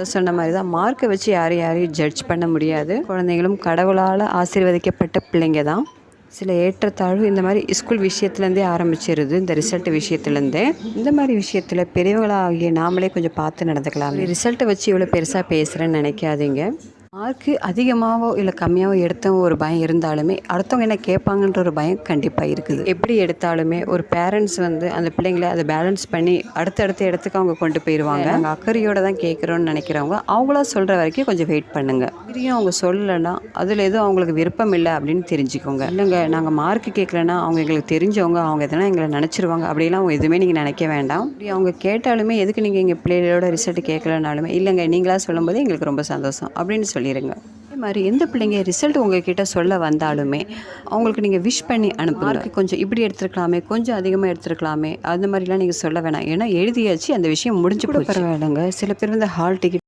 சொன்ன மாதிரி தான் மார்க்கை வச்சு யாரையும் ஜட்ஜ் பண்ண முடியாது. குழந்தைகளும் கடவுளால் ஆசீர்வதிக்கப்பட்ட பிள்ளைங்க தான். சில ஏற்றத்தாழ்வு இந்த மாதிரி ஸ்கூல் விஷயத்துலேருந்தே ஆரம்பிச்சிருது. இந்த ரிசல்ட் விஷயத்துலேருந்தே இந்த மாதிரி விஷயத்தில் பெரியவங்களாகிய நாமளே கொஞ்சம் பார்த்து நடந்துக்கலாம். ரிசல்ட்டை வச்சு இவ்வளோ பெருசாக பேசுகிறேன்னு நினைக்காதீங்க. மார்க்கு அதிகமாகவோ இல்லை கம்மியாகவோ எடுத்தவங்க ஒரு பயம் இருந்தாலுமே அடுத்தவங்க என்ன கேட்பாங்கன்ற ஒரு பயம் கண்டிப்பாக இருக்குது. எப்படி எடுத்தாலுமே ஒரு பேரண்ட்ஸ் அந்த பிள்ளைங்களை அதை பேலன்ஸ் பண்ணி அடுத்தடுத்த இடத்துக்கு அவங்க கொண்டு போயிடுவாங்க. நாங்கள் அக்கறையோடு தான் கேட்குறோன்னு நினைக்கிறவங்க அவங்களா சொல்கிற வரைக்கும் கொஞ்சம் வெயிட் பண்ணுங்கள். திடீர்னு அவங்க சொல்லலைன்னா அதில் எதுவும் அவங்களுக்கு விருப்பம் இல்லை அப்படின்னு தெரிஞ்சுக்கோங்க. இல்லைங்க நாங்கள் மார்க்கு கேட்கலன்னா அவங்க எங்களுக்கு தெரிஞ்சவங்க, அவங்க எதனா எங்களை நினச்சிருவாங்க அப்படிலாம் அவங்க எதுவுமே நீங்கள் நினைக்க வேண்டாம். அப்படி அவங்க கேட்டாலுமே எதுக்கு நீங்கள் எங்கள் பிள்ளைகளோட ரிசல்ட் கேட்கலனாலுமே இல்லைங்க நீங்களாக சொல்லும்போது எங்களுக்கு ரொம்ப சந்தோஷம் அப்படின்னு சொல்லிடுங்க. அதே மாதிரி எந்த பிள்ளைங்க ரிசல்ட் உங்ககிட்ட சொல்ல வந்தாலுமே அவங்களுக்கு நீங்கள் விஷ் பண்ணி அனுப்புங்க. கொஞ்சம் இப்படி எடுத்துருக்கலாமே, கொஞ்சம் அதிகமாக எடுத்துருக்கலாமே, அந்த மாதிரிலாம் நீங்கள் சொல்ல வேணாம். ஏன்னா எழுதியாச்சு, அந்த விஷயம் முடிஞ்சு போச்சு. பரவாயில்லைங்க. சில பேர் ஹால் டிக்கெட்